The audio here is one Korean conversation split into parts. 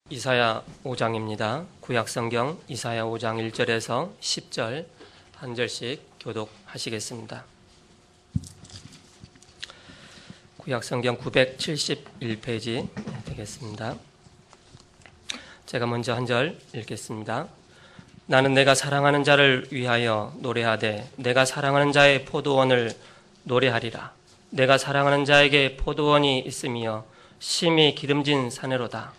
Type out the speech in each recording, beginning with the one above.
이사야 5장입니다. 구약성경 이사야 5장 1절에서 10절 한 절씩 교독하시겠습니다. 구약성경 971페이지 되겠습니다. 제가 먼저 한 절 읽겠습니다. 나는 내가 사랑하는 자를 위하여 노래하되 내가 사랑하는 자의 포도원을 노래하리라. 내가 사랑하는 자에게 포도원이 있으며 심히 기름진 사내로다.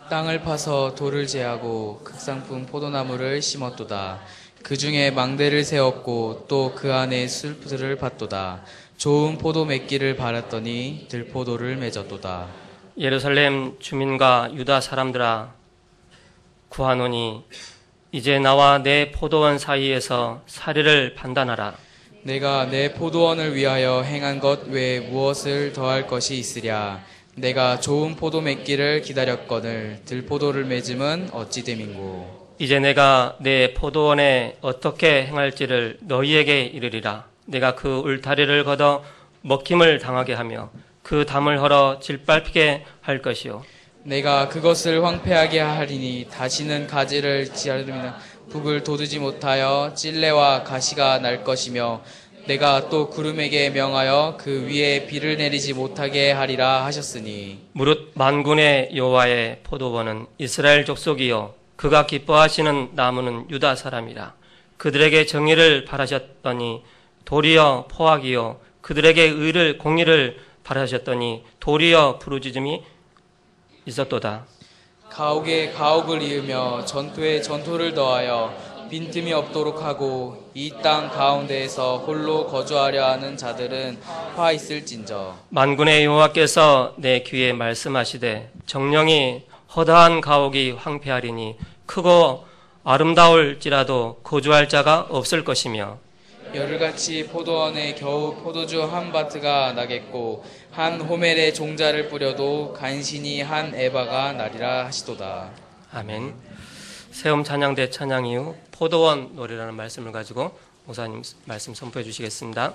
땅을 파서 돌을 제하고 극상품 포도나무를 심었도다. 그 중에 망대를 세웠고 또 그 안에 술들을 팠도다. 좋은 포도 맺기를 바랐더니 들포도를 맺었도다. 예루살렘 주민과 유다 사람들아 구하노니 이제 나와 내 포도원 사이에서 사례를 판단하라. 내가 내 포도원을 위하여 행한 것 외에 무엇을 더할 것이 있으랴. 내가 좋은 포도 맺기를 기다렸거늘 들포도를 맺음은 어찌 됨인고. 이제 내가 내 포도원에 어떻게 행할지를 너희에게 이르리라. 내가 그 울타리를 걷어 먹힘을 당하게 하며 그 담을 헐어 질밟게 할 것이요. 내가 그것을 황폐하게 하리니 다시는 가지를 지르며 북을 돋우지 못하여 찔레와 가시가 날 것이며 내가 또 구름에게 명하여 그 위에 비를 내리지 못하게 하리라 하셨으니. 무릇 만군의 여호와의 포도원은 이스라엘 족속이요 그가 기뻐하시는 나무는 유다 사람이라. 그들에게 정의를 바라셨더니 도리어 포악이요 그들에게 의를 공의를 바라셨더니 도리어 부르짖음이 있었도다. 가옥에 가옥을 이으며 전토에 전토를 더하여 빈틈이 없도록 하고 이 땅 가운데에서 홀로 거주하려 하는 자들은 화 있을진저. 만군의 여호와께서 내 귀에 말씀하시되 정령이 허다한 가옥이 황폐하리니 크고 아름다울지라도 거주할 자가 없을 것이며 열흘같이 포도원에 겨우 포도주 한 바트가 나겠고 한 호멜에 종자를 뿌려도 간신히 한 에바가 나리라 하시도다. 아멘. 세움 찬양대 찬양 이후 포도원 노래라는 말씀을 가지고 목사님 말씀 선포해 주시겠습니다.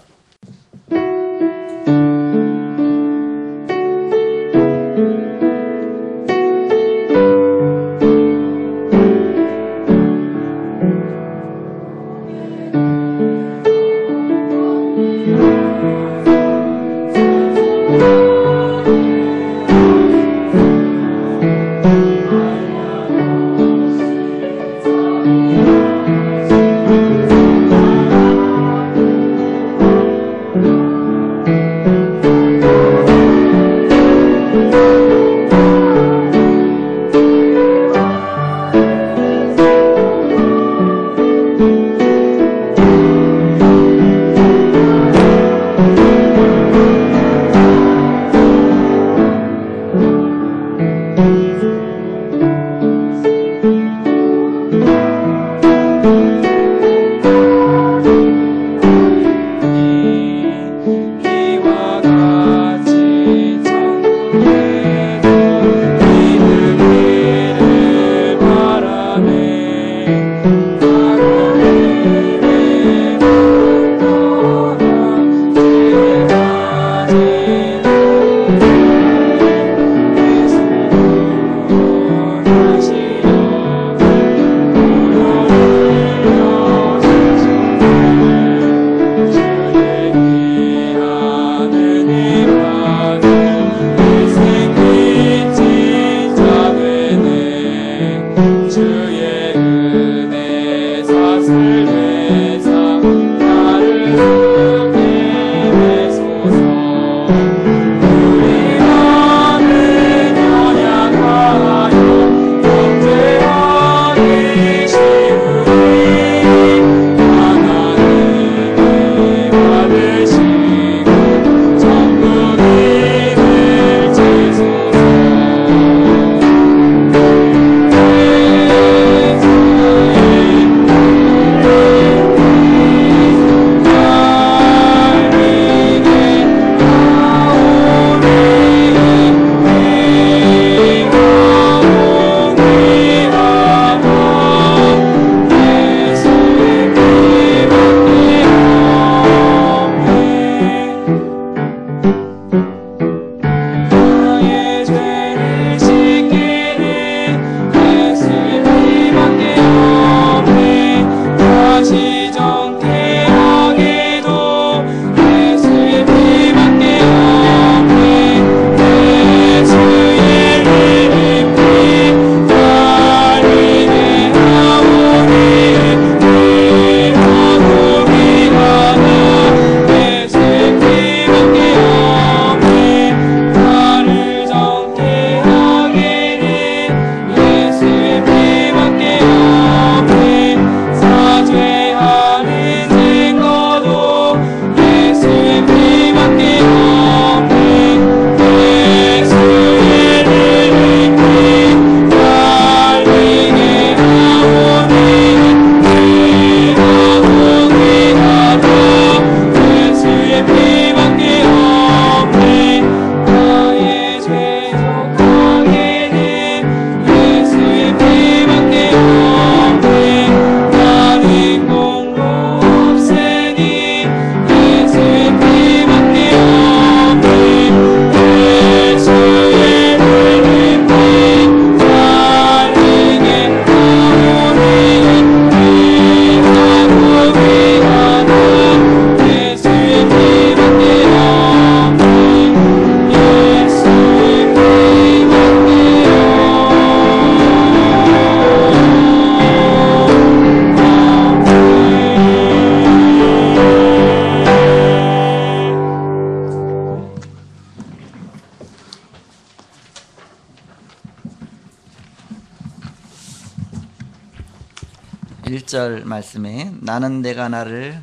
1절 말씀에 나는 내가 나를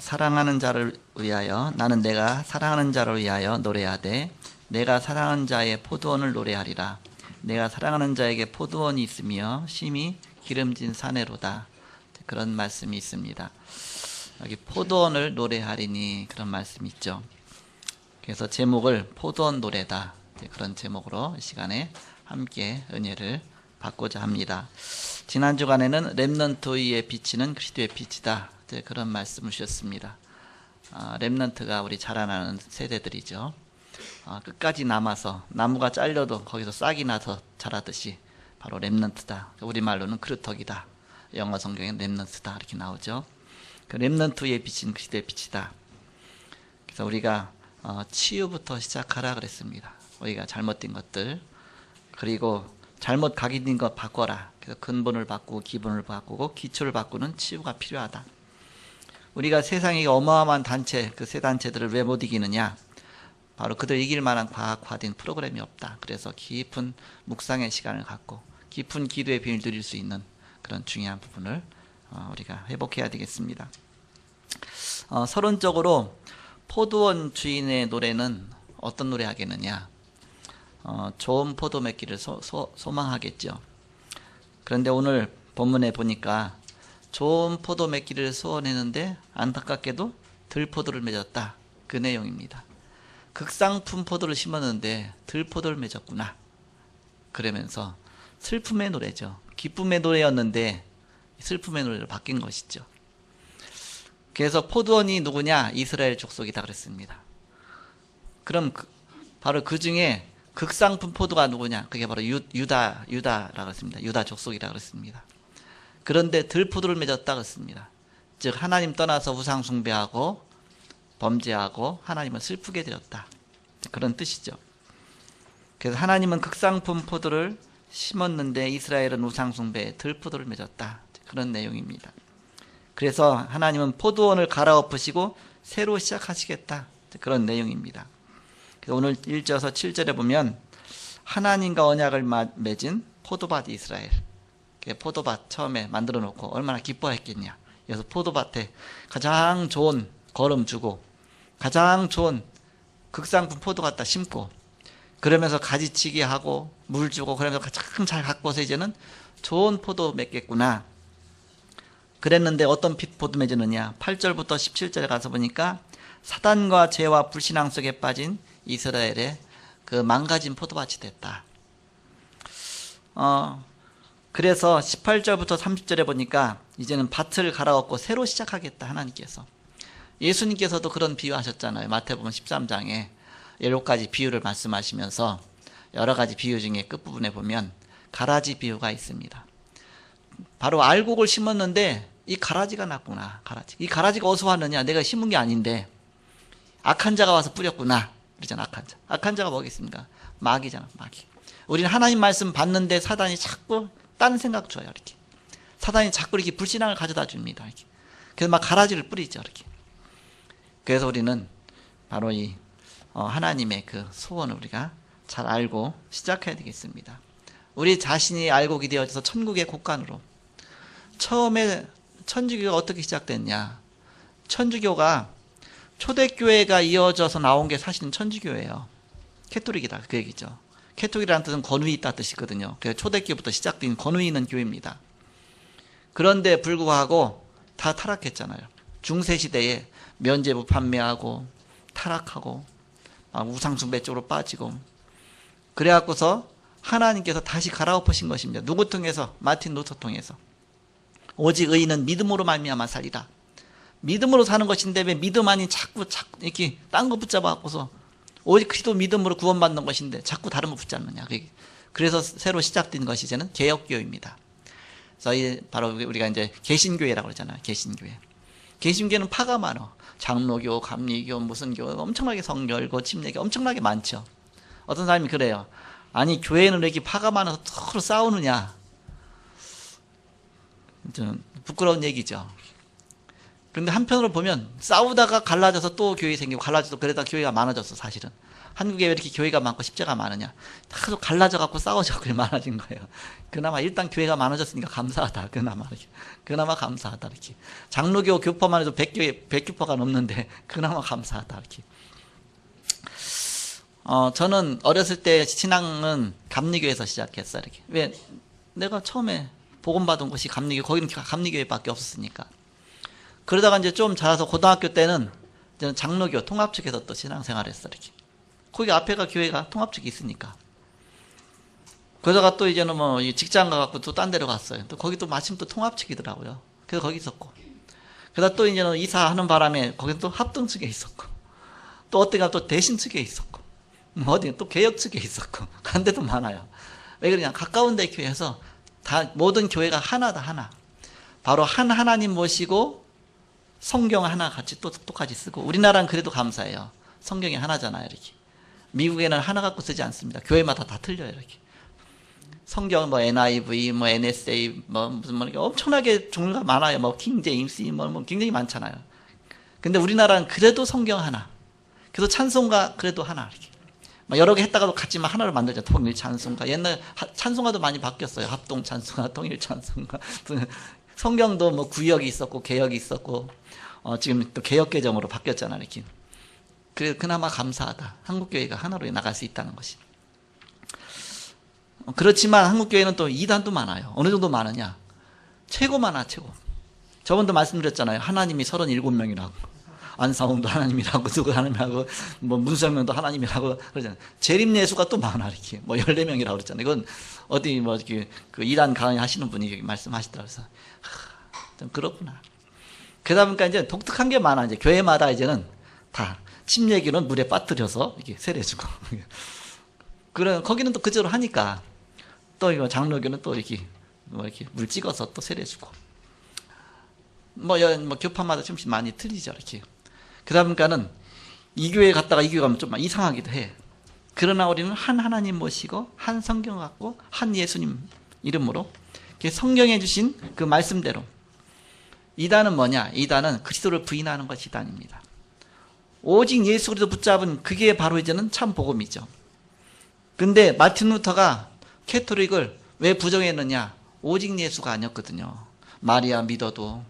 사랑하는 자를 위하여 나는 내가 사랑하는 자를 위하여 노래하되 내가 사랑하는 자의 포도원을 노래하리라. 내가 사랑하는 자에게 포도원이 있으며 심히 기름진 사내로다. 그런 말씀이 있습니다. 여기 포도원을 노래하리니 그런 말씀이 있죠. 그래서 제목을 포도원 노래다. 그런 제목으로 이 시간에 함께 은혜를 받고자 합니다. 지난 주간에는 렘넌트 위에 비치는 그리스도의 빛이다. 그런 말씀을 주셨습니다. 렘넌트가 우리 자라나는 세대들이죠. 끝까지 남아서 나무가 잘려도 거기서 싹이 나서 자라듯이 바로 렘넌트다. 우리말로는 그루터기다. 영어 성경에 렘넌트다 이렇게 나오죠. 그 렘넌트 위에 비친 그리스도의 빛이다. 그래서 우리가 치유부터 시작하라 그랬습니다. 우리가 잘못된 것들 그리고 잘못 각인된 것 바꿔라. 그래서 근본을 바꾸고 기본을 바꾸고 기초를 바꾸는 치유가 필요하다. 우리가 세상에 어마어마한 단체 그 세 단체들을 왜 못 이기느냐? 바로 그들 이길 만한 과학화된 프로그램이 없다. 그래서 깊은 묵상의 시간을 갖고 깊은 기도의 비밀을 누릴 수 있는 그런 중요한 부분을 우리가 회복해야 되겠습니다. 서론적으로 포도원 주인의 노래는 어떤 노래 하겠느냐? 좋은 포도 맺기를 소망하겠죠. 그런데 오늘 본문에 보니까 좋은 포도 맺기를 소원했는데 안타깝게도 들포도를 맺었다. 그 내용입니다. 극상품 포도를 심었는데 들포도를 맺었구나. 그러면서 슬픔의 노래죠. 기쁨의 노래였는데 슬픔의 노래로 바뀐 것이죠. 그래서 포도원이 누구냐? 이스라엘 족속이다 그랬습니다. 그럼 바로 그 중에 극상품 포도가 누구냐? 그게 바로 유다라고 했습니다. 유다 족속이라고 그랬습니다. 그런데 들포도를 맺었다 그랬습니다. 즉 하나님 떠나서 우상 숭배하고 범죄하고 하나님을 슬프게 되었다. 그런 뜻이죠. 그래서 하나님은 극상품 포도를 심었는데 이스라엘은 우상 숭배에 들포도를 맺었다. 그런 내용입니다. 그래서 하나님은 포도원을 갈아엎으시고 새로 시작하시겠다. 그런 내용입니다. 그래서 오늘 1절에서 7절에 보면 하나님과 언약을 맺은 포도밭 이스라엘. 포도밭 처음에 만들어 놓고 얼마나 기뻐했겠냐. 그래서 포도밭에 가장 좋은 거름 주고 가장 좋은 극상품 포도 갖다 심고 그러면서 가지치기 하고 물 주고 그러면서 가장 잘 갖고서 이제는 좋은 포도 맺겠구나. 그랬는데 어떤 포도 맺느냐. 8절부터 17절에 가서 보니까 사단과 죄와 불신앙 속에 빠진 이스라엘의 그 망가진 포도밭이 됐다. 그래서 18절부터 30절에 보니까 이제는 밭을 갈아엎고 새로 시작하겠다 하나님께서. 예수님께서도 그런 비유 하셨잖아요. 마태복음 13장에 7가지 비유를 말씀하시면서 여러 가지 비유 중에 끝부분에 보면 가라지 비유가 있습니다. 바로 알곡을 심었는데 이 가라지가 났구나. 가라지. 이 가라지가 어디서 왔느냐? 내가 심은 게 아닌데 악한 자가 와서 뿌렸구나. 그러잖아. 악한 자. 악한 자가 뭐겠습니까? 마귀잖아. 마귀. 우리는 하나님 말씀 받는데 사단이 자꾸 다른 생각 줘요. 이렇게. 사단이 자꾸 이렇게 불신앙을 가져다 줍니다. 이렇게. 그래서 막 가라지를 뿌리죠. 이렇게. 그래서 우리는 바로 이 하나님의 그 소원을 우리가 잘 알고 시작해야 되겠습니다. 우리 자신이 알곡이 되어져서 천국의 곡간으로. 처음에 천주교가 어떻게 시작됐냐. 천주교가 초대교회가 이어져서 나온 게 사실은 천주교예요. 캐토릭이다 그 얘기죠. 캐토릭이라는 뜻은 권위 있다 뜻이거든요. 그래서 초대교회부터 시작된 권위 있는 교회입니다. 그런데 불구하고 다 타락했잖아요. 중세시대에 면죄부 판매하고 타락하고 우상숭배 쪽으로 빠지고 그래갖고서 하나님께서 다시 갈아엎으신 것입니다. 누구 통해서? 마틴 루터 통해서. 오직 의인은 믿음으로 말미암아 살리라. 믿음으로 사는 것인데 왜 믿음 아닌 자꾸 이렇게 딴 거 붙잡아갖고서 오직 그리스도 믿음으로 구원받는 것인데 자꾸 다른 거 붙잡느냐. 그래서 새로 시작된 것이 이제는 개혁교회입니다. 그래서 바로 우리가 이제 개신교회라고 그러잖아요. 개신교회. 개신교회는 파가 많아. 장로교, 감리교, 무슨 교 엄청나게 성결고 침례교 엄청나게 많죠. 어떤 사람이 그래요. 아니 교회는 왜 이렇게 파가 많아서 서로 싸우느냐. 좀 부끄러운 얘기죠. 그런데 한편으로 보면 싸우다가 갈라져서 또 교회 생기고 갈라져서 그러다 교회가 많아졌어 사실은. 한국에 왜 이렇게 교회가 많고 십자가 많으냐? 계속 갈라져 갖고 싸워져 갖고 많아진 거예요. 그나마 일단 교회가 많아졌으니까 감사하다. 그나마 감사하다. 이렇게. 장로교 교포만 해도 100교포가 넘는데 그나마 감사하다. 이렇게. 저는 어렸을 때 신앙은 감리교에서 시작했어요. 이렇게. 왜? 내가 처음에 복음받은 곳이 감리교, 거기는 감리교회밖에 없었으니까. 그러다가 이제 좀 자라서 고등학교 때는 저는 장로교 통합 측에서 또 신앙생활을 했어요. 이렇게. 거기 앞에가 교회가 통합 측이 있으니까. 그러다가 또 이제는 뭐 직장 가갖고 또 딴 데로 갔어요. 또 거기 또 마침 또 통합 측이더라고요. 그래서 거기 있었고. 그러다 또 이제는 이사하는 바람에 거기는 또 합동 측에 있었고. 또 어때가 또 대신 측에 있었고. 어디 또 개혁 측에 있었고. 간 데도 많아요. 왜 그러냐? 가까운 데 교회에서 다 모든 교회가 하나다, 하나. 바로 한 하나님 모시고 성경 하나 같이 또 똑같이 쓰고. 우리나라는 그래도 감사해요. 성경이 하나잖아요, 이렇게. 미국에는 하나 갖고 쓰지 않습니다. 교회마다 다 틀려요, 이렇게. 성경 뭐 NIV, 뭐 NSA, 뭐 무슨 뭐 엄청나게 종류가 많아요. 뭐 킹제임스, 뭐 굉장히 많잖아요. 근데 우리나라는 그래도 성경 하나. 그래도 찬송가 그래도 하나 이렇게. 여러 개 했다가도 같지만 하나로 만들자. 통일 찬송가. 옛날 찬송가도 많이 바뀌었어요. 합동 찬송가, 통일 찬송가. 성경도 뭐 구역이 있었고 개역이 있었고 지금 또 개역 개정으로 바뀌었잖아요. 이렇게. 그래 그나마 감사하다. 한국교회가 하나로 나갈 수 있다는 것이. 그렇지만 한국교회는 또 이단도 많아요. 어느 정도 많으냐? 최고 많아, 최고. 저번도 말씀드렸잖아요. 하나님이 37명이라고. 안상홍도 하나님이라고, 누구 하나님이라고, 뭐 문성명도 하나님이라고 그러잖아요. 재림예수가 또 많아, 이렇게. 뭐 14명이라고 그랬잖아요. 이건 어디 뭐 이렇게 그 이단 강의 하시는 분이 말씀하시더라고요. 그래서 좀 그렇구나. 그러다 보니까 이제 독특한 게 많아. 이제 교회마다 이제는 다 침 얘기는 물에 빠뜨려서 이렇게 세례주고. 그래, 거기는 또 그대로 하니까. 또 이거 장로교는 또 이렇게 뭐 이렇게 물 찍어서 또 세례주고. 뭐 교파마다 조금씩 많이 틀리죠, 이렇게. 그러다 보니까는 이 교회 갔다가 이 교회 가면 좀 이상하기도 해. 그러나 우리는 한 하나님 모시고 한 성경 갖고 한 예수님 이름으로 성경에 주신 그 말씀대로. 이단은 뭐냐? 이단은 그리스도를 부인하는 것이 이단입니다. 오직 예수 그리스도 붙잡은 그게 바로 이제는 참 복음이죠. 근데 마틴 루터가 캐토릭을 왜 부정했느냐? 오직 예수가 아니었거든요. 마리아 믿어도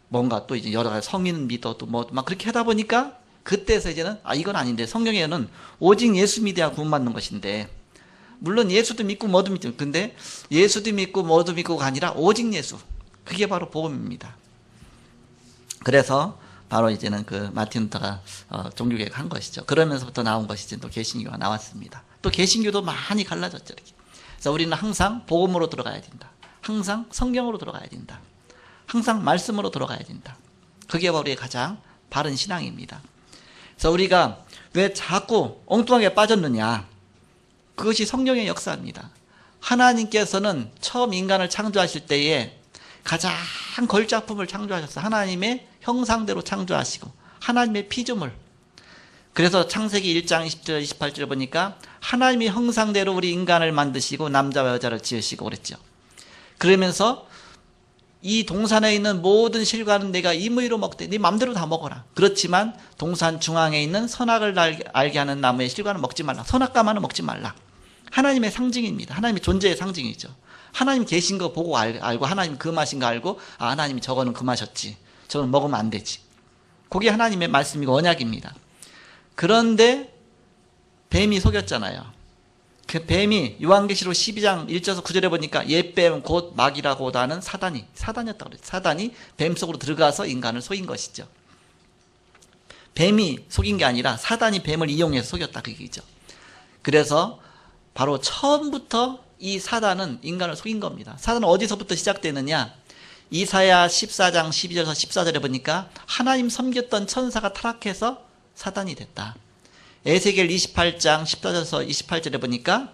뭔가 또 이제 여러 가지 성인 믿어도 뭐 막 그렇게 하다 보니까 그때서 이제는 이건 아닌데 성경에는 오직 예수 믿어야 구원받는 것인데 물론 예수도 믿고 뭐도 믿죠. 근데 예수도 믿고 뭐도 믿고가 아니라 오직 예수. 그게 바로 복음입니다. 그래서 바로 이제는 그 마틴 루터가 종교개혁 한 것이죠. 그러면서부터 나온 것이 이제 또 개신교가 나왔습니다. 또 개신교도 많이 갈라졌죠. 이렇게. 그래서 우리는 항상 복음으로 들어가야 된다. 항상 성경으로 들어가야 된다. 항상 말씀으로 들어가야 된다. 그게 바로 우리의 가장 바른 신앙입니다. 그래서 우리가 왜 자꾸 엉뚱하게 빠졌느냐? 그것이 성령의 역사입니다. 하나님께서는 처음 인간을 창조하실 때에 가장 걸작품을 창조하셨어요. 하나님의 형상대로 창조하시고 하나님의 피조물. 그래서 창세기 1장 20절 28절 보니까 하나님의 형상대로 우리 인간을 만드시고 남자와 여자를 지으시고 그랬죠. 그러면서 이 동산에 있는 모든 실과는 내가 임의로 먹되 네 맘대로 다 먹어라. 그렇지만 동산 중앙에 있는 선악을 알게 하는 나무의 실과는 먹지 말라. 선악과만은 먹지 말라. 하나님의 상징입니다. 하나님의 존재의 상징이죠. 하나님 계신 거 보고 알고 하나님 그 맛인 거 알고 하나님이 저거는 그 맛이었지. 저거는 먹으면 안 되지. 그게 하나님의 말씀이고 언약입니다. 그런데 뱀이 속였잖아요. 그 뱀이 요한계시록 12장 1절에서 9절에 보니까 옛뱀 곧 마귀라고 하는 사단이었다고 그랬어요. 사단이 뱀 속으로 들어가서 인간을 속인 것이죠. 뱀이 속인 게 아니라 사단이 뱀을 이용해서 속였다 그 얘기죠. 그래서 바로 처음부터 이 사단은 인간을 속인 겁니다. 사단은 어디서부터 시작되느냐? 이사야 14장 12절에서 14절에 보니까 하나님 섬겼던 천사가 타락해서 사단이 됐다. 에스겔 28장 14절에서 28절에 보니까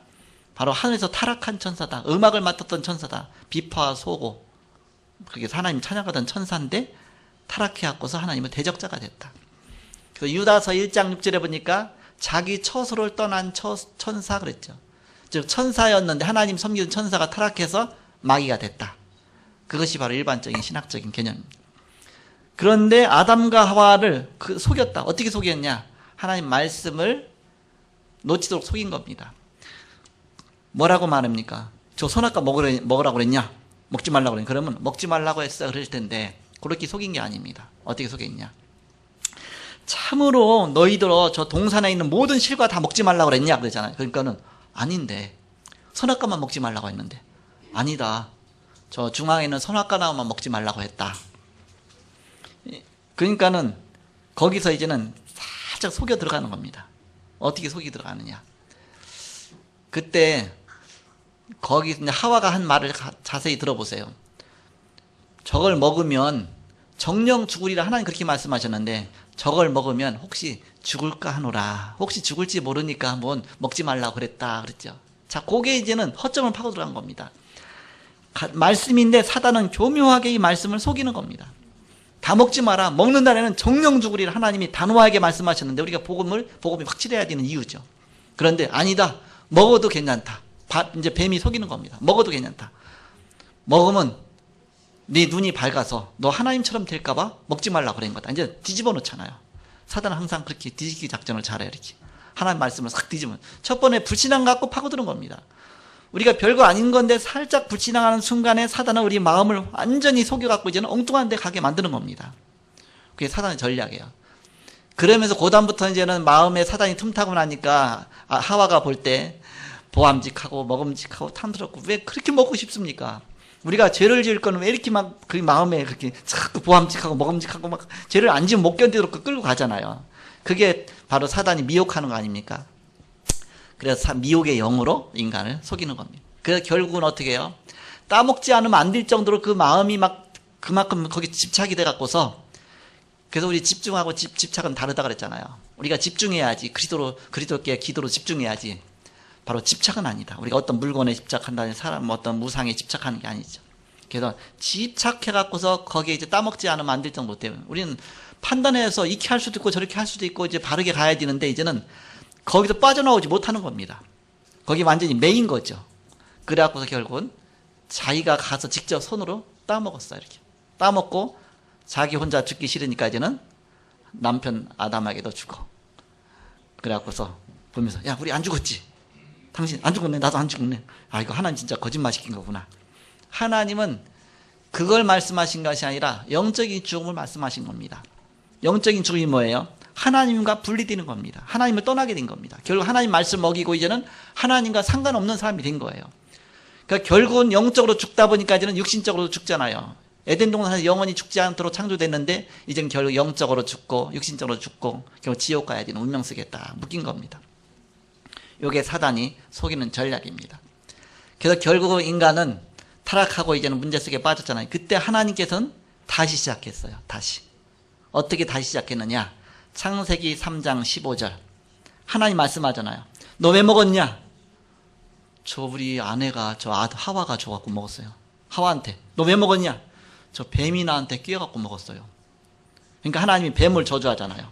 바로 하늘에서 타락한 천사다. 음악을 맡았던 천사다. 비파와 소고. 그게 하나님 찬양하던 천사인데 타락해갖고서 하나님은 대적자가 됐다. 그래서 유다서 1장 6절에 보니까 자기 처소를 떠난 천사 그랬죠. 즉 천사였는데 하나님 섬기던 천사가 타락해서 마귀가 됐다. 그것이 바로 일반적인 신학적인 개념입니다. 그런데 아담과 하와를 속였다. 어떻게 속였냐? 하나님 말씀을 놓치도록 속인 겁니다. 뭐라고 말합니까? 저 선악과 먹으라고 그랬냐? 먹지 말라고 그랬냐? 그러면 먹지 말라고 했어 그럴 텐데 그렇게 속인 게 아닙니다. 어떻게 속였냐? 참으로 너희들어 저 동산에 있는 모든 실과 다 먹지 말라고 그랬냐? 그러잖아요. 그러니까는 아닌데 선악과만 먹지 말라고 했는데 아니다. 저 중앙에 있는 선악과 나무만 먹지 말라고 했다. 그러니까는 거기서 이제는 살짝 속여 들어가는 겁니다. 어떻게 속이 들어가느냐? 그때 거기 이제 하와가 한 말을 자세히 들어보세요. 저걸 먹으면 정령 죽으리라 하나님 그렇게 말씀하셨는데 저걸 먹으면 혹시 죽을까 하노라. 혹시 죽을지 모르니까 한번 먹지 말라고 그랬다 그랬죠. 자, 그게 이제는 허점을 파고 들어간 겁니다. 말씀인데 사단은 교묘하게 이 말씀을 속이는 겁니다. 다 먹지 마라. 먹는 날에는 정령 죽으리라 하나님이 단호하게 말씀하셨는데 우리가 복음이 확실해야 되는 이유죠. 그런데 아니다. 먹어도 괜찮다. 이제 뱀이 속이는 겁니다. 먹어도 괜찮다. 먹으면 네 눈이 밝아서 너 하나님처럼 될까봐 먹지 말라고 그런 거다. 이제 뒤집어 놓잖아요. 사단은 항상 그렇게 뒤집기 작전을 잘해요. 이렇게 하나님 말씀을 싹 뒤집으면 첫 번에 불신앙 갖고 파고드는 겁니다. 우리가 별거 아닌 건데 살짝 불신앙하는 순간에 사단은 우리 마음을 완전히 속여갖고 이제는 엉뚱한 데 가게 만드는 겁니다. 그게 사단의 전략이에요. 그러면서 고단부터 이제는 마음에 사단이 틈타고 나니까 하와가 볼 때 보암직하고 먹음직하고 탐스럽고 왜 그렇게 먹고 싶습니까? 우리가 죄를 지을 거는 왜 이렇게 막 그 마음에 그렇게 자꾸 보암직하고 먹음직하고 막 죄를 안 지으면 못 견디도록 끌고 가잖아요. 그게 바로 사단이 미혹하는 거 아닙니까? 그래서 미혹의 영으로 인간을 속이는 겁니다. 그래서 결국은 어떻게 해요? 따먹지 않으면 안 될 정도로 그 마음이 막 그만큼 거기 집착이 돼 갖고서 그래서 우리 집중하고 집착은 다르다 그랬잖아요. 우리가 집중해야지 그리스도께 기도로 집중해야지. 바로 집착은 아니다. 우리가 어떤 물건에 집착한다는 사람 어떤 무상에 집착하는 게 아니죠. 그래서 집착해 갖고서 거기에 이제 따먹지 않으면 안 될 정도 때문에 우리는 판단해서 이렇게 할 수도 있고 저렇게 할 수도 있고 이제 바르게 가야 되는데 이제는 거기서 빠져나오지 못하는 겁니다. 거기 완전히 매인 거죠. 그래갖고서 결국은 자기가 가서 직접 손으로 따먹었어요. 이렇게 따먹고 자기 혼자 죽기 싫으니까 이제는 남편 아담에게도 주고 그래갖고서 보면서 야 우리 안 죽었지? 당신 안 죽었네. 나도 안 죽었네. 아 이거 하나님 진짜 거짓말 시킨 거구나. 하나님은 그걸 말씀하신 것이 아니라 영적인 죽음을 말씀하신 겁니다. 영적인 죽음이 뭐예요? 하나님과 분리되는 겁니다. 하나님을 떠나게 된 겁니다. 결국 하나님 말씀 먹이고 이제는 하나님과 상관없는 사람이 된 거예요. 그러니까 결국은 영적으로 죽다 보니까 이제는 육신적으로 죽잖아요. 에덴 동산에서 영원히 죽지 않도록 창조됐는데 이제는 결국 영적으로 죽고 육신적으로 죽고 결국 지옥 가야 되는 운명 속에 딱 묶인 겁니다. 이게 사단이 속이는 전략입니다. 그래서 결국은 인간은 타락하고 이제는 문제 속에 빠졌잖아요. 그때 하나님께서는 다시 시작했어요. 다시. 어떻게 다시 시작했느냐? 창세기 3장 15절. 하나님 말씀하잖아요. 너 왜 먹었냐? 저 우리 아내가 하와가 줘갖고 먹었어요. 하와한테. 너 왜 먹었냐? 저 뱀이 나한테 끼어갖고 먹었어요. 그러니까 하나님이 뱀을 저주하잖아요.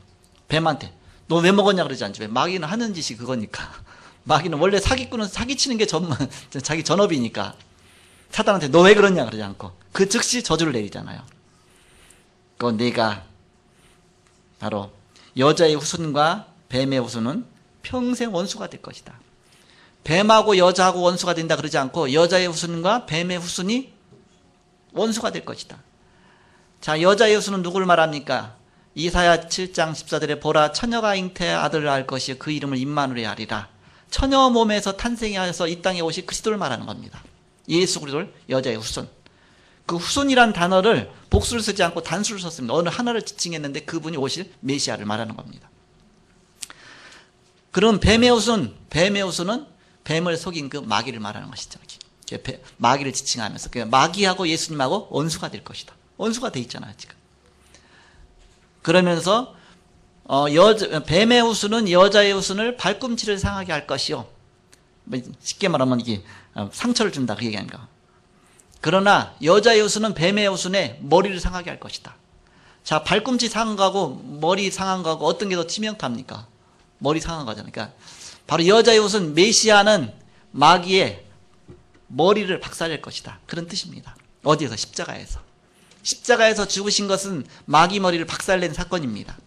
뱀한테. 너 왜 먹었냐 그러지 않죠. 마귀는 하는 짓이 그거니까. 마귀는 원래 사기꾼은 사기치는 게 자기 전업이니까. 사단한테 너 왜 그러냐 그러지 않고 그 즉시 저주를 내리잖아요. 그건 네가 바로 여자의 후손과 뱀의 후손은 평생 원수가 될 것이다. 뱀하고 여자하고 원수가 된다 그러지 않고 여자의 후손과 뱀의 후손이 원수가 될 것이다. 자, 여자의 후손은 누구를 말합니까? 이사야 7장 14절에 보라 처녀가 잉태해 아들을 낳을 것이요 그 이름을 임마누엘 하리라. 처녀 몸에서 탄생하여서 이 땅에 오신 그리스도를 말하는 겁니다. 예수 그리스도를 여자의 후손. 그 후손이란 단어를 복수를 쓰지 않고 단수를 썼습니다. 어느 하나를 지칭했는데 그분이 오실 메시아를 말하는 겁니다. 그럼 뱀의 후손은 뱀을 속인 그 마귀를 말하는 것이죠. 마귀를 지칭하면서 마귀하고 예수님하고 원수가 될 것이다. 원수가 돼 있잖아요 지금. 그러면서 뱀의 후손은 여자의 후손을 발꿈치를 상하게 할 것이요. 쉽게 말하면 이게 상처를 준다 그 얘기하니까. 그러나 여자의 후손은 뱀의 후손의 머리를 상하게 할 것이다. 자, 발꿈치 상한 거하고 머리 상한 거하고 어떤 게 더 치명타입니까? 머리 상한 거잖아요. 그러니까 바로 여자의 후손 메시아는 마귀의 머리를 박살낼 것이다. 그런 뜻입니다. 어디에서? 십자가에서. 십자가에서 죽으신 것은 마귀 머리를 박살낸 사건입니다.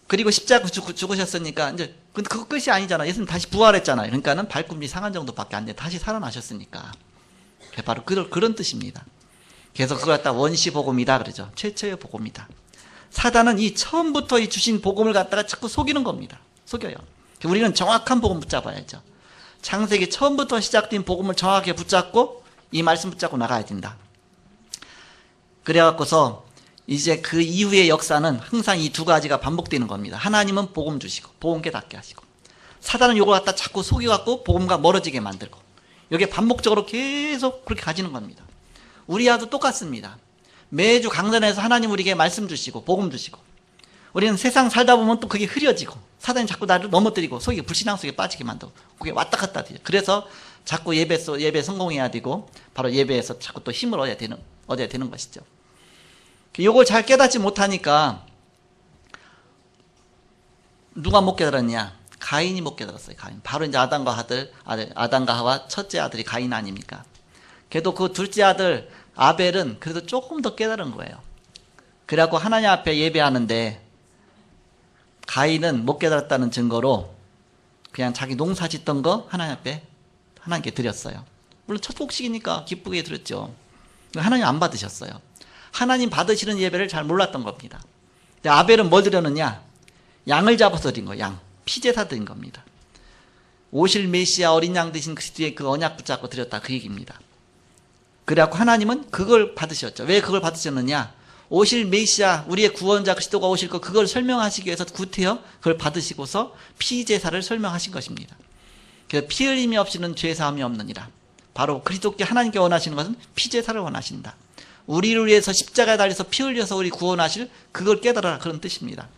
그리고 십자가 죽으셨으니까 이제 근데 그거 끝이 아니잖아. 예수님 다시 부활했잖아요. 그러니까는 발꿈치 상한 정도밖에 안 돼. 다시 살아나셨으니까. 바로 그런 뜻입니다. 그래서 그걸 갖다 원시 복음이다 그러죠. 최초의 복음이다. 사단은 이 처음부터 이 주신 복음을 갖다가 자꾸 속이는 겁니다. 속여요. 우리는 정확한 복음 붙잡아야죠. 창세기 처음부터 시작된 복음을 정확하게 붙잡고 이 말씀 붙잡고 나가야 된다. 그래갖고서 이제 그 이후의 역사는 항상 이 두 가지가 반복되는 겁니다. 하나님은 복음 주시고 복음 깨닫게 하시고, 사단은 이걸 갖다 자꾸 속여갖고 복음과 멀어지게 만들고, 이게 반복적으로 계속 그렇게 가지는 겁니다. 우리와도 똑같습니다. 매주 강단에서 하나님 우리에게 말씀 주시고 복음 주시고, 우리는 세상 살다 보면 또 그게 흐려지고 사단이 자꾸 나를 넘어뜨리고 속에 불신앙 속에 빠지게 만들고, 그게 왔다 갔다 돼요. 그래서 자꾸 예배 성공해야 되고 바로 예배에서 자꾸 또 힘을 얻어야 되는 것이죠. 이걸 잘 깨닫지 못하니까 누가 못 깨달았냐? 가인이 못 깨달았어요. 가인. 바로 이제 아담과 하와 첫째 아들이 가인 아닙니까? 그래도 그 둘째 아들 아벨은 그래도 조금 더 깨달은 거예요. 그래갖고 하나님 앞에 예배하는데 가인은 못 깨달았다는 증거로 그냥 자기 농사 짓던 거 하나님 앞에 하나님께 드렸어요. 물론 첫 곡식이니까 기쁘게 드렸죠. 하나님 안 받으셨어요. 하나님 받으시는 예배를 잘 몰랐던 겁니다. 근데 아벨은 뭘 드렸느냐? 양을 잡아서 드린 거예요. 양. 피제사 드린 겁니다. 오실 메시아 어린 양 되신 그리스도의 그 언약 붙잡고 드렸다, 그 얘기입니다. 그래갖고 하나님은 그걸 받으셨죠. 왜 그걸 받으셨느냐? 오실 메시아, 우리의 구원자 그리스도가 오실 거, 그걸 설명하시기 위해서 구태여 그걸 받으시고서 피제사를 설명하신 것입니다. 그래서 피 흘림이 없이는 죄 사함이 없느니라. 바로 그리스도께 하나님께 원하시는 것은 피제사를 원하신다. 우리를 위해서 십자가에 달려서 피 흘려서 우리 구원하실 그걸 깨달아라, 그런 뜻입니다.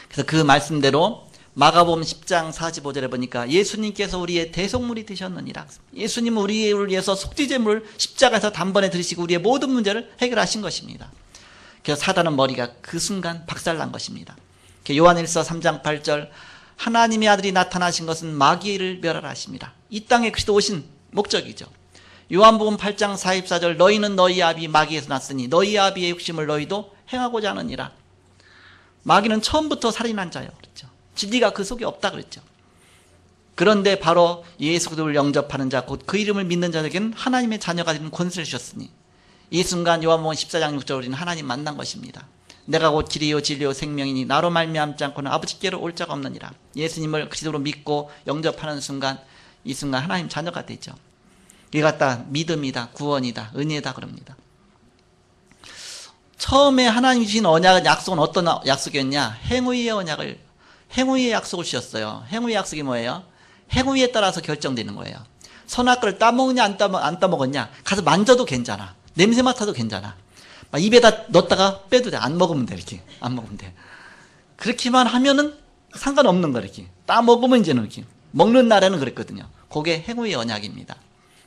그래서 그 말씀대로 마가복음 10장 45절에 보니까 예수님께서 우리의 대속물이 되셨느니라. 예수님은 우리를 위해서 속죄제물을 십자가에서 단번에 들으시고 우리의 모든 문제를 해결하신 것입니다. 그래서 사단은 머리가 그 순간 박살난 것입니다. 요한일서 3장 8절, 하나님의 아들이 나타나신 것은 마귀를 멸하라 하십니다. 이 땅에 그리스도 오신 목적이죠. 요한복음 8장 44절, 너희는 너희 아비 마귀에서 났으니 너희 아비의 욕심을 너희도 행하고자 하느니라. 마귀는 처음부터 살인한 자예요. 그렇죠. 진리가 그 속에 없다 그랬죠. 그런데 바로 예수 그리스도를 영접하는 자, 곧 그 이름을 믿는 자에게는 하나님의 자녀가 되는 권세를 주셨으니, 이 순간 요한복음 14장 6절 우리는 하나님 만난 것입니다. 내가 곧 길이요 진리요 생명이니 나로 말미암지 않고는 아버지께로 올 자가 없느니라. 예수님을 그리스도로 믿고 영접하는 순간, 이 순간 하나님 자녀가 되죠. 이게 갖다 믿음이다, 구원이다, 은혜다 그럽니다. 처음에 하나님 주신 언약은, 약속은 어떤 약속이었냐? 행위의 언약을, 행위의 약속을 주셨어요. 행위의 약속이 뭐예요? 행위에 따라서 결정되는 거예요. 선악과를 따먹느냐 안 따먹었냐? 가서 만져도 괜찮아. 냄새 맡아도 괜찮아. 막 입에다 넣었다가 빼도 돼. 안 먹으면 돼. 이렇게 안 먹으면 돼. 그렇게만 하면은 상관없는 거. 이렇게 따먹으면 이제는 이렇게 먹는 날에는 그랬거든요. 그게 행위의 언약입니다.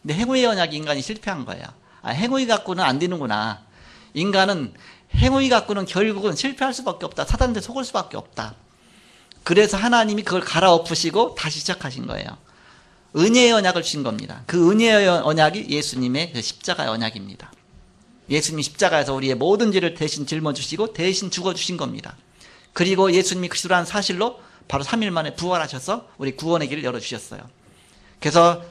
근데 행위의 언약이 인간이 실패한 거예요. 행위 갖고는 안 되는구나. 인간은 행위 갖고는 결국은 실패할 수밖에 없다. 사단한테 속을 수밖에 없다. 그래서 하나님이 그걸 갈아엎으시고 다시 시작하신 거예요. 은혜의 언약을 주신 겁니다. 그 은혜의 언약이 예수님의 그 십자가의 언약입니다. 예수님이 십자가에서 우리의 모든 죄를 대신 짊어지시고 대신 죽어주신 겁니다. 그리고 예수님이 그리스도라는 사실로 바로 3일 만에 부활하셔서 우리 구원의 길을 열어주셨어요. 그래서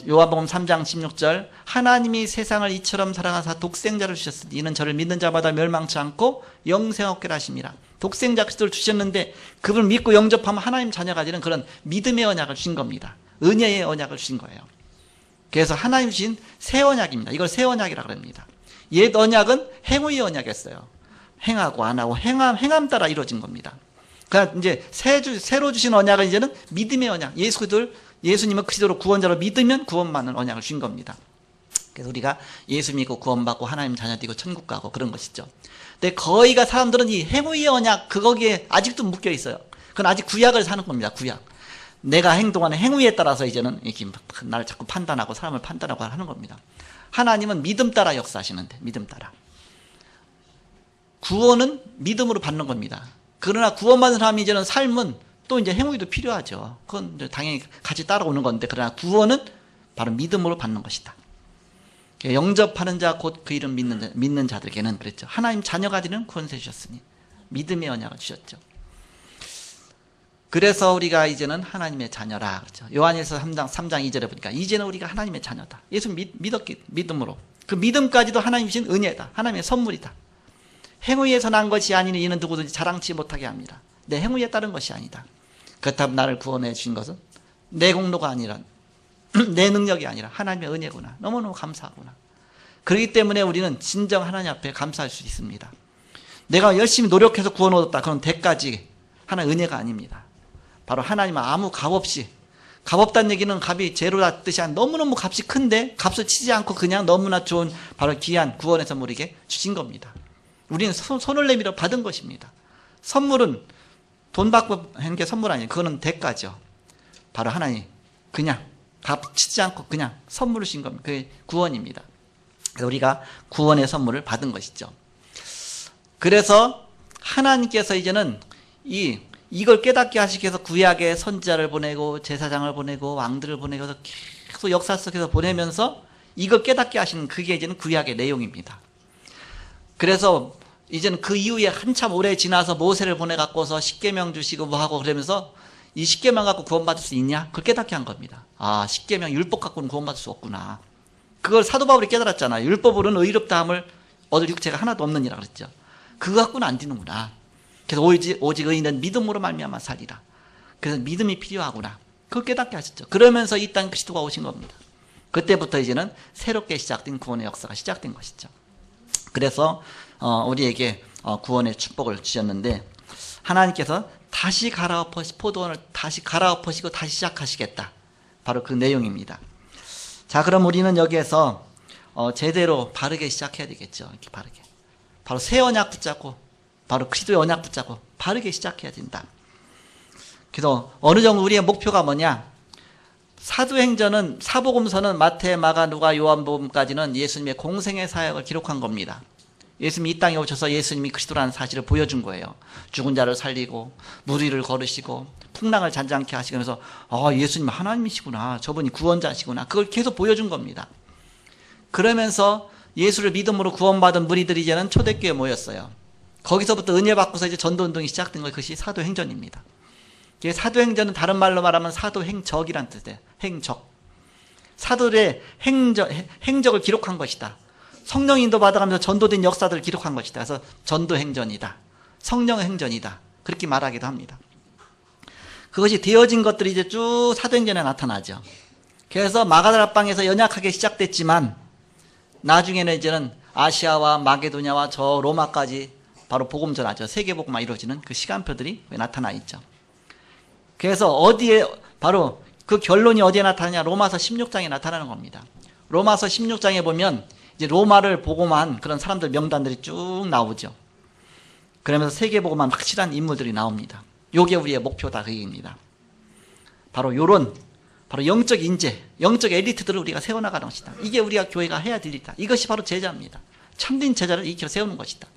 요한복음 3장 16절, 하나님이 세상을 이처럼 사랑하사 독생자를 주셨으니 이는 저를 믿는 자마다 멸망치 않고 영생 얻게 하심이라. 독생자 그리스도를 주셨는데 그분을 믿고 영접하면 하나님 자녀가 되는 그런 믿음의 언약을 주신 겁니다. 은혜의 언약을 주신 거예요. 그래서 하나님 주신 새 언약입니다. 이걸 새 언약이라고 합니다. 옛 언약은 행위의 언약이었어요. 행하고 안 하고 행함 따라 이루어진 겁니다. 그러니까 이제 새로 주신 언약은 이제는 믿음의 언약. 예수님을 그리스도로 구원자로 믿으면 구원받는 언약을 주신 겁니다. 그래서 우리가 예수 믿고 구원받고 하나님 자녀 되고 천국 가고 그런 것이죠. 근데 거의가 사람들은 이 행위의 언약 거기에 아직도 묶여 있어요. 그건 아직 구약을 사는 겁니다. 구약. 내가 행동하는 행위에 따라서 이제는 이렇게 나를 자꾸 판단하고 사람을 판단하고 하는 겁니다. 하나님은 믿음 따라 역사하시는데, 믿음 따라. 구원은 믿음으로 받는 겁니다. 그러나 구원받은 사람이 이제는 삶은 또 이제 행위도 필요하죠. 그건 이제 당연히 같이 따라오는 건데, 그러나 구원은 바로 믿음으로 받는 것이다. 영접하는 자 곧 그 이름 믿는 자들에게는 그랬죠. 하나님 자녀가 되는 권세 주셨으니 믿음의 언약을 주셨죠. 그래서 우리가 이제는 하나님의 자녀라. 그렇죠. 요한일서 3장 2절에 보니까 이제는 우리가 하나님의 자녀다. 예수 믿었기 믿음으로. 그 믿음까지도 하나님 주신 은혜다. 하나님의 선물이다. 행위에서 난 것이 아니니 이는 누구든지 자랑치 못하게 합니다. 내 행위에 따른 것이 아니다. 그렇다면 나를 구원해 주신 것은 내 공로가 아니라 내 능력이 아니라 하나님의 은혜구나. 너무너무 감사하구나. 그렇기 때문에 우리는 진정 하나님 앞에 감사할 수 있습니다. 내가 열심히 노력해서 구원 얻었다. 그런 대가지 하나의 은혜가 아닙니다. 바로 하나님은 아무 값 없이, 값 없다는 얘기는 값이 제로라 뜻이 아니라 너무너무 값이 큰데 값을 치지 않고 그냥 너무나 좋은 바로 귀한 구원의 선물에게 주신 겁니다. 우리는 손을 내밀어 받은 것입니다. 선물은 돈 받고 한 게 선물 아니에요. 그거는 대가죠. 바로 하나님 그냥 값 치지 않고 그냥 선물을 주신 겁니다. 그게 구원입니다. 그래서 우리가 구원의 선물을 받은 것이죠. 그래서 하나님께서 이제는 이걸 깨닫게 하시기 위해서 구약의 선지자를 보내고 제사장을 보내고 왕들을 보내고 계속 역사 속에서 보내면서 이걸 깨닫게 하시는 그게 이제는 구약의 내용입니다. 그래서 이제는 그 이후에 한참 오래 지나서 모세를 보내갖고서 십계명 주시고 뭐 하고 그러면서 이 십계명 갖고 구원받을 수 있냐? 그걸 깨닫게 한 겁니다. 아, 십계명 율법 갖고는 구원받을 수 없구나. 그걸 사도 바울이 깨달았잖아요. 율법으로는 의롭다함을 얻을 육체가 하나도 없느니라 그랬죠. 그거 갖고는 안 되는구나. 그래서 오직 의인은 믿음으로 말미암아 살리라. 그래서 믿음이 필요하구나. 그걸 깨닫게 하셨죠. 그러면서 이 땅 그리스도가 오신 겁니다. 그때부터 이제는 새롭게 시작된 구원의 역사가 시작된 것이죠. 그래서 우리에게 구원의 축복을 주셨는데 하나님께서 다시 갈아엎으시 포도원을 다시 갈아엎으시고 다시 시작하시겠다. 바로 그 내용입니다. 자, 그럼 우리는 여기에서 제대로 바르게 시작해야 되겠죠. 이렇게 바르게. 바로 새 언약 붙잡고 바로 그리스도의 언약 붙잡고 바르게 시작해야 된다. 그래서 어느 정도 우리의 목표가 뭐냐? 사도행전은 사복음서는 마태, 마가, 누가, 요한복음까지는 예수님의 공생의 사역을 기록한 겁니다. 예수님이 이 땅에 오셔서 예수님이 그리스도라는 사실을 보여준 거예요. 죽은 자를 살리고 물 위를 걸으시고 풍랑을 잔잔케 하시면서 예수님 하나님이시구나. 저분이 구원자시구나. 그걸 계속 보여준 겁니다. 그러면서 예수를 믿음으로 구원받은 무리들이 이제는 초대교회에 모였어요. 거기서부터 은혜 받고서 이제 전도운동이 시작된 것, 그것이 사도행전입니다. 사도행전은 다른 말로 말하면 사도행적이란 뜻이에요. 행적. 사도들의 행적을 기록한 것이다. 성령 인도 받아가면서 전도된 역사들을 기록한 것이다. 그래서 전도행전이다. 성령의 행전이다. 그렇게 말하기도 합니다. 그것이 되어진 것들이 이제 쭉 사도행전에 나타나죠. 그래서 마가다락방에서 연약하게 시작됐지만 나중에는 이제는 아시아와 마게도냐와 저 로마까지 바로 복음 전하죠. 세계복음화 이루어지는 그 시간표들이 나타나 있죠. 그래서 어디에 바로 그 결론이 어디에 나타나냐? 로마서 16장에 나타나는 겁니다. 로마서 16장에 보면 이제 로마를 복음한 그런 사람들 명단들이 쭉 나오죠. 그러면서 세계복음한 확실한 인물들이 나옵니다. 요게 우리의 목표다 그 얘기입니다. 바로 요런 바로 영적 인재, 영적 엘리트들을 우리가 세워나가는 것이다. 이게 우리가 교회가 해야 될 일이다. 이것이 바로 제자입니다. 참된 제자를 일으켜 세우는 것이다.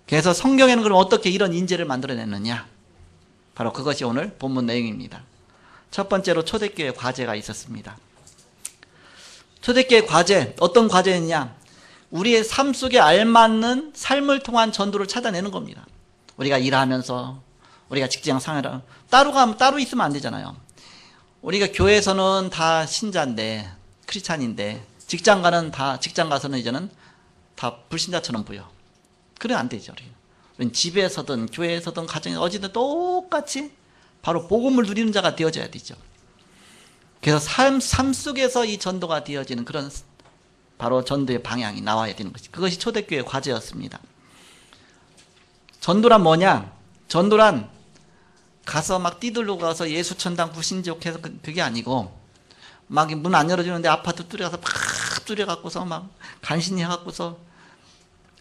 그래서 성경에는 그럼 어떻게 이런 인재를 만들어냈느냐? 바로 그것이 오늘 본문 내용입니다. 첫 번째로 초대교회 과제가 있었습니다. 초대교회 과제, 어떤 과제였냐? 우리의 삶 속에 알맞는 삶을 통한 전도를 찾아내는 겁니다. 우리가 일하면서, 우리가 직장 생활을 따로 있으면 안 되잖아요. 우리가 교회에서는 다 신자인데, 크리스찬인데, 직장 가서는 이제는 다 불신자처럼 보여. 그러면 안 되죠. 우리는 집에서든 교회에서든 가정에서 어디든 똑같이 바로 복음을 누리는 자가 되어져야 되죠. 그래서 삶 속에서 이 전도가 되어지는 그런 바로 전도의 방향이 나와야 되는 것이 그것이 초대교회의 과제였습니다. 전도란 뭐냐? 전도란 가서 막 뛰들고 가서 예수천당 구신지옥해서 그게 아니고 막 문 안 열어주는데 아파트 뚫어가서 막 뚫어갖고서 막 간신히 해갖고서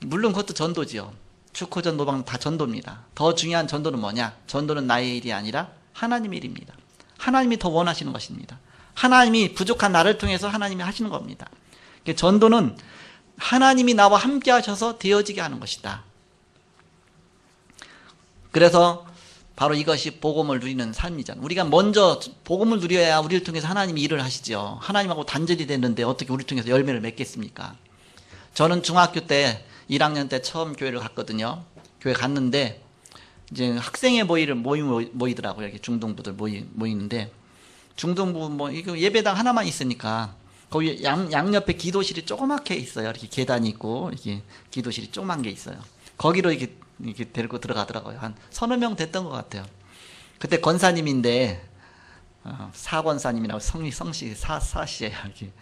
물론 그것도 전도지요. 축호전 노방 다 전도입니다. 더 중요한 전도는 뭐냐? 전도는 나의 일이 아니라 하나님의 일입니다. 하나님이 더 원하시는 것입니다. 하나님이 부족한 나를 통해서 하나님이 하시는 겁니다. 전도는 하나님이 나와 함께 하셔서 되어지게 하는 것이다. 그래서 바로 이것이 복음을 누리는 삶이잖아요. 우리가 먼저 복음을 누려야 우리를 통해서 하나님이 일을 하시죠. 하나님하고 단절이 됐는데 어떻게 우리를 통해서 열매를 맺겠습니까? 저는 중학교 때 1학년 때 처음 교회를 갔거든요. 교회 갔는데 이제 학생회 모이더라고요. 이렇게 중동부들 모이는데, 중동부 뭐 이거 예배당 하나만 있으니까 거기 양옆에 기도실이 조그맣게 있어요. 이렇게 계단이 있고 이렇게 기도실이 조그만 게 있어요. 거기로 이렇게 데리고 들어가더라고요. 한 서너 명 됐던 것 같아요. 그때 권사님인데 사권사님이라고 성씨 사씨예요. 이렇게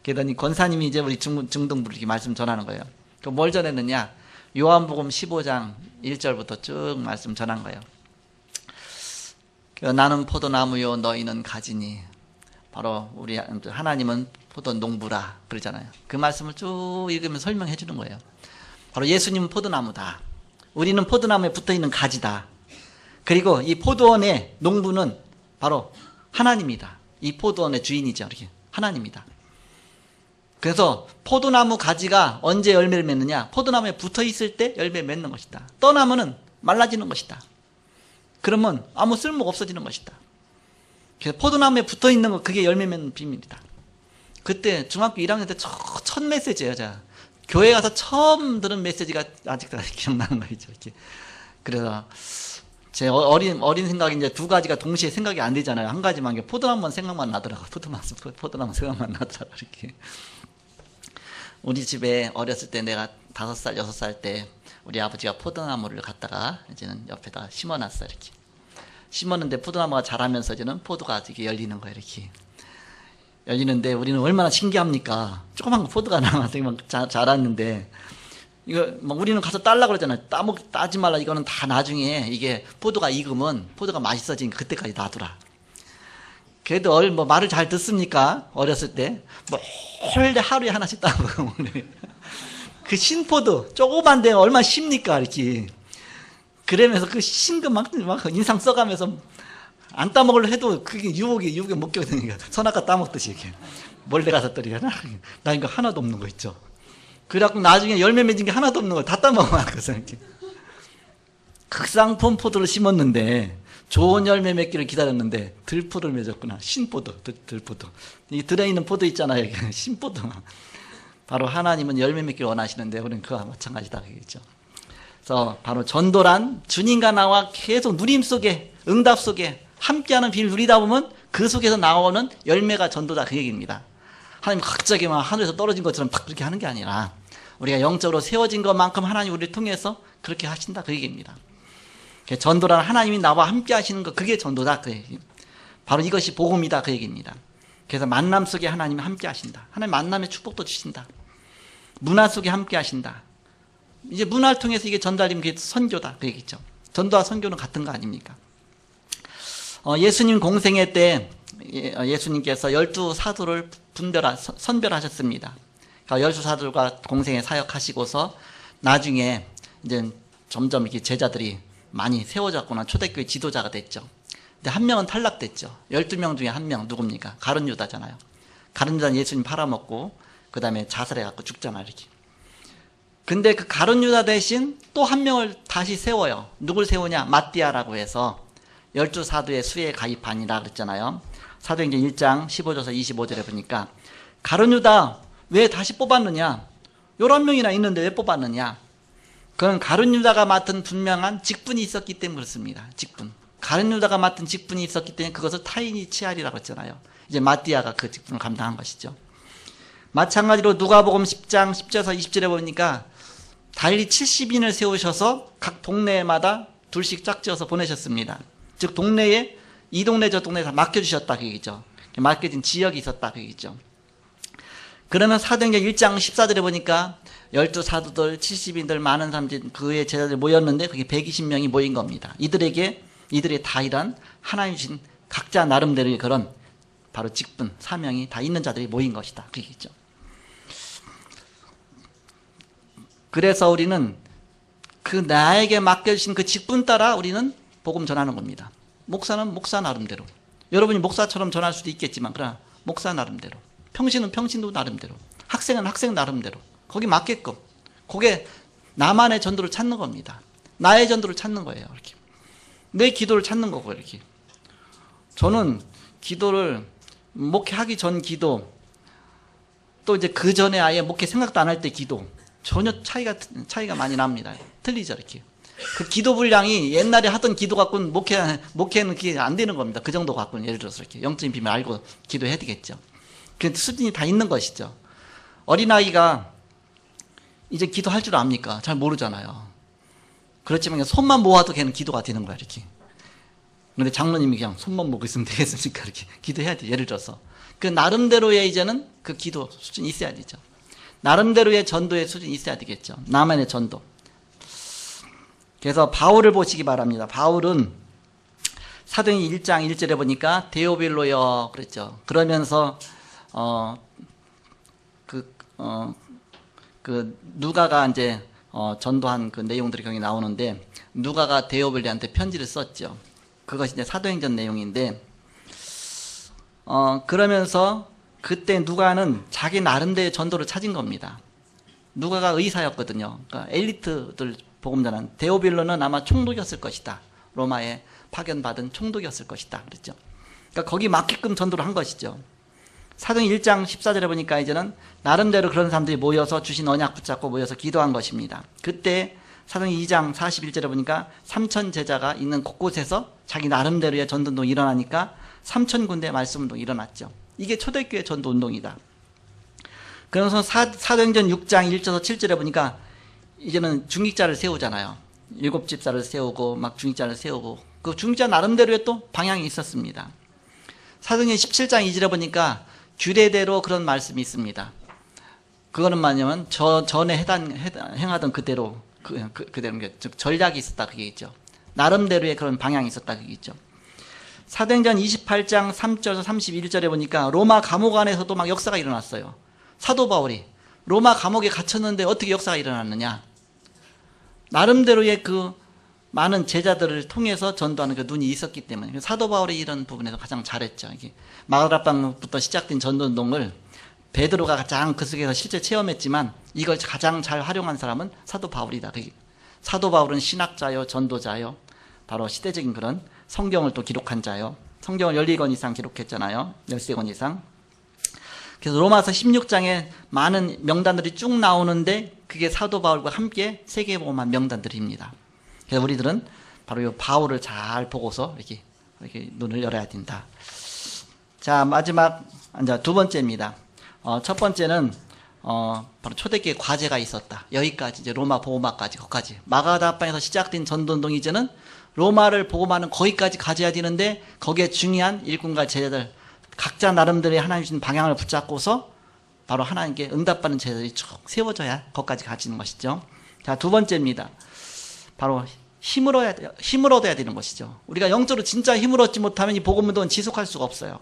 그러더니 권사님이 이제 우리 중동부로 이렇게 말씀 전하는 거예요. 그 뭘 전했느냐? 요한복음 15장 1절부터 쭉 말씀 전한 거예요. 나는 포도나무요 너희는 가지니, 바로 우리 하나님은 포도 농부라 그러잖아요. 그 말씀을 쭉 읽으면 설명해 주는 거예요. 바로 예수님은 포도나무다. 우리는 포도나무에 붙어있는 가지다. 그리고 이 포도원의 농부는 바로 하나님이다. 이 포도원의 주인이죠. 이렇게 하나님이다. 그래서 포도나무 가지가 언제 열매를 맺느냐? 포도나무에 붙어있을 때 열매 맺는 것이다. 떠나면은 말라지는 것이다. 그러면 아무 쓸모가 없어지는 것이다. 그래서 포도나무에 붙어있는 거, 그게 열매 맺는 비밀이다. 그때 중학교 1학년 때 첫 메시지예요. 제가 교회 가서 처음 들은 메시지가 아직도 기억나는 거죠. 이렇게. 그래서 제 어린 생각이 이제 두 가지가 동시에 생각이 안 되잖아요. 한 가지만, 포도나무만 생각만 나더라고요. 포도나무 생각만 나더라고요. 이렇게. 우리 집에 어렸을 때 내가 5살, 6살 때 우리 아버지가 포도나무를 갖다가 이제는 옆에다가 심어놨어요. 이렇게. 심었는데 포도나무가 자라면서 이제는 포도가 이렇게 열리는 거예요. 이렇게. 열리는데 우리는 얼마나 신기합니까? 조그만 거 포도가 나와서 막 자랐는데, 이거 막 우리는 가서 따려고 그러잖아요. 따지 말라. 이거는 다 나중에 이게 포도가 익으면 포도가 맛있어지니까 그때까지 놔두라. 그래도 뭐 말을 잘 듣습니까? 어렸을 때 몰래 하루에 하나씩 따먹어. 그 신포도 조그만데 얼마나 쉽니까? 이렇게. 그러면서 그 신금 막 인상 써가면서 안 따먹으려 해도 그게 유혹에 못 견디니까 선악과 따먹듯이 이렇게 몰래 가서 떨이야. 나 이거 하나도 없는 거 있죠. 그래갖고 나중에 열매 맺은 게 하나도 없는 걸 다 따먹어놨거든. 이렇게. 극상품 포도를 심었는데 좋은 열매 맺기를 기다렸는데 들포를 맺었구나. 신포도, 들포도. 이 들어있는 포도 있잖아요. 신포도. 바로 하나님은 열매 맺기를 원하시는데 우리는 그와 마찬가지다. 그겠죠. 그래서 바로 전도란 주님과 나와 계속 누림 속에, 응답 속에 함께하는 비를 누리다 보면 그 속에서 나오는 열매가 전도다. 그 얘기입니다. 하나님 갑자기 막 하늘에서 떨어진 것처럼 딱 그렇게 하는 게 아니라 우리가 영적으로 세워진 것만큼 하나님 우리를 통해서 그렇게 하신다. 그 얘기입니다. 전도란 하나님이 나와 함께 하시는 것, 그게 전도다. 그 얘기. 바로 이것이 복음이다. 그 얘기입니다. 그래서 만남 속에 하나님이 함께 하신다. 하나님 만남의 축복도 주신다. 문화 속에 함께 하신다. 이제 문화를 통해서 이게 전달되면 그게 선교다. 그 얘기죠. 전도와 선교는 같은 거 아닙니까? 예수님 공생애 때 예수님께서 12사도를 선별하셨습니다. 그러니까 12사도가 공생애 사역하시고서 나중에 이제 점점 이렇게 제자들이 많이 세워졌구나. 초대교회 지도자가 됐죠. 근데 한 명은 탈락됐죠. 12명 중에 한 명 누굽니까? 가룟 유다잖아요. 가룟 유다는 예수님 팔아먹고 그 다음에 자살해갖고 죽잖아요. 이렇게. 근데 그 가룟 유다 대신 또 한 명을 다시 세워요. 누굴 세우냐? 마띠아라고 해서 12사도의 수에 가입하니라 그랬잖아요. 사도행전 1장 15절에서 25절에 보니까 가룟 유다 왜 다시 뽑았느냐? 11명이나 있는데 왜 뽑았느냐? 그건 가룟 유다가 맡은 분명한 직분이 있었기 때문에 그렇습니다. 직분. 가룟 유다가 맡은 직분이 있었기 때문에 그것을 타인이 취하리라고 했잖아요. 이제 마띠아가 그 직분을 감당한 것이죠. 마찬가지로 누가복음 10장 10절에서 20절에 보니까 달리 70인을 세우셔서 각 동네마다 둘씩 짝지어서 보내셨습니다. 즉 동네에 이 동네 저 동네에 다 맡겨주셨다 그 얘기죠. 맡겨진 지역이 있었다 그 얘기죠. 그러면 사도행전 1장 14절에 보니까 12사도들 70인들 많은 사람들 그의 제자들 모였는데 그게 120명이 모인 겁니다. 이들의 다 이란 하나님 주신 각자 나름대로의 그런 바로 직분, 사명이 다 있는 자들이 모인 것이다. 그 얘기죠. 그래서 우리는 그 나에게 맡겨주신 그 직분 따라 우리는 복음 전하는 겁니다. 목사는 목사 나름대로. 여러분이 목사처럼 전할 수도 있겠지만 그러나 목사 나름대로. 평신은 평신도 나름대로. 학생은 학생 나름대로. 거기 맞게끔. 그게 나만의 전도를 찾는 겁니다. 나의 전도를 찾는 거예요. 이렇게. 내 기도를 찾는 거고 이렇게. 저는 기도를 목회하기 전 기도 또 이제 그 전에 아예 목회 생각도 안 할 때 기도 전혀 차이가 많이 납니다. 틀리죠 이렇게. 그 기도 분량이 옛날에 하던 기도 갖고는 목회는 그게 안 되는 겁니다. 그 정도 갖고는 예를 들어서 이렇게 영적인 비밀 알고 기도해야 되겠죠. 그 수준이 다 있는 것이죠. 어린아이가 이제 기도할 줄 압니까? 잘 모르잖아요. 그렇지만 그냥 손만 모아도 걔는 기도가 되는 거야, 이렇게. 근데 장로님이 그냥 손만 모고 있으면 되겠습니까? 이렇게 기도해야 돼, 예를 들어서. 그 나름대로의 이제는 그 기도 수준이 있어야 되죠. 나름대로의 전도의 수준이 있어야 되겠죠. 나만의 전도. 그래서 바울을 보시기 바랍니다. 바울은 사도행전 1장 1절에 보니까 데오빌로여 그랬죠. 그러면서 누가가 이제 전도한 그 내용들이 거기 나오는데 누가가 데오빌로한테 편지를 썼죠. 그것이 이제 사도행전 내용인데 그러면서 그때 누가는 자기 나름대로의 전도를 찾은 겁니다. 누가가 의사였거든요. 그러니까 엘리트들 복음 전한 데오빌로는 아마 총독이었을 것이다. 로마에 파견받은 총독이었을 것이다. 그랬죠. 그러니까 거기 맞게끔 전도를 한 것이죠. 사도행전 1장 14절에 보니까 이제는 나름대로 그런 사람들이 모여서 주신 언약 붙잡고 모여서 기도한 것입니다. 그때 사도행전 2장 41절에 보니까 3천 제자가 있는 곳곳에서 자기 나름대로의 전도운동이 일어나니까 3천 군데 말씀운동이 일어났죠. 이게 초대교회 전도운동이다. 그래서 사도행전 6장 1절에서 7절에 보니까 이제는 중직자를 세우잖아요. 7집사를 세우고 막 중직자를 세우고 그 중직자 나름대로의 또 방향이 있었습니다. 사도행전 17장 2절에 보니까 규례대로 그런 말씀이 있습니다. 그거는 뭐냐면 전에 행하던 그대로 그대로 즉 전략이 있었다 그게 있죠. 나름대로의 그런 방향이 있었다 그게 있죠. 사도행전 28장 3절에서 31절에 보니까 로마 감옥 안에서도 막 역사가 일어났어요. 사도 바울이 로마 감옥에 갇혔는데 어떻게 역사가 일어났느냐. 나름대로의 그 많은 제자들을 통해서 전도하는 그 눈이 있었기 때문에 사도 바울이 이런 부분에서 가장 잘했죠. 이게 마가다락방부터 시작된 전도운동을 베드로가 가장 그 속에서 실제 체험했지만 이걸 가장 잘 활용한 사람은 사도 바울이다. 사도 바울은 신학자요, 전도자요, 바로 시대적인 그런 성경을 또 기록한 자요. 성경을 14권 이상 기록했잖아요. 13권 이상. 그래서 로마서 16장에 많은 명단들이 쭉 나오는데 그게 사도 바울과 함께 세계복음한 명단들입니다. 그래서 우리들은 바로 이 바울을 잘 보고서 이렇게 눈을 열어야 된다. 자, 마지막 이제 두 번째입니다. 첫 번째는 바로 초대교회 과제가 있었다. 여기까지 이제 로마 복음화까지 거기까지 마가다락방에서 시작된 전도운동이 이제는 로마를 복음화는 거기까지 가져야 되는데 거기에 중요한 일꾼과 제자들 각자 나름대로의 하나님 주신 방향을 붙잡고서 바로 하나님께 응답받는 제자들이 쭉 세워져야 거기까지 가지는 것이죠. 자, 두 번째입니다. 바로 힘을 얻어야 되는 것이죠. 우리가 영적으로 진짜 힘을 얻지 못하면 이 복음운동은 지속할 수가 없어요.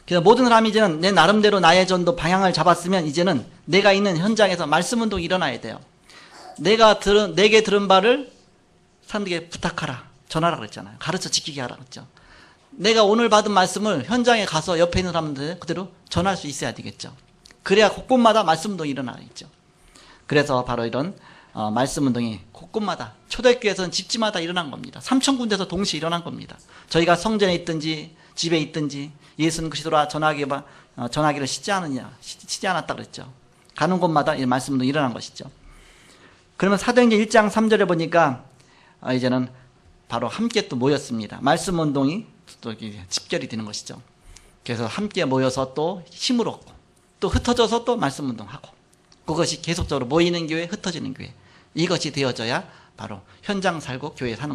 그래서 모든 사람이 이제는 내 나름대로 나의 전도 방향을 잡았으면 이제는 내가 있는 현장에서 말씀운동이 일어나야 돼요. 내게 들은 바를 사람들에게 부탁하라, 전하라 그랬잖아요. 가르쳐 지키게 하라 그랬죠. 내가 오늘 받은 말씀을 현장에 가서 옆에 있는 사람들 그대로 전할 수 있어야 되겠죠. 그래야 곳곳마다 말씀운동이 일어나겠죠. 그래서 바로 이런 말씀운동이 곳곳마다 초대교회에서는 집집마다 일어난 겁니다. 3천 군데에서 동시에 일어난 겁니다. 저희가 성전에 있든지 집에 있든지 예수는 그리스도라 전하기를 쉬지 않았다 그랬죠. 가는 곳마다 이 말씀운동이 일어난 것이죠. 그러면 사도행전 1장 3절에 보니까 이제는 바로 함께 또 모였습니다. 말씀운동이 또 집결이 되는 것이죠. 그래서 함께 모여서 또 힘을 얻고 또 흩어져서 또 말씀운동하고 그것이 계속적으로 모이는 교회, 흩어지는 교회 이것이 되어져야 바로 현장 살고 교회 사는 것입니다.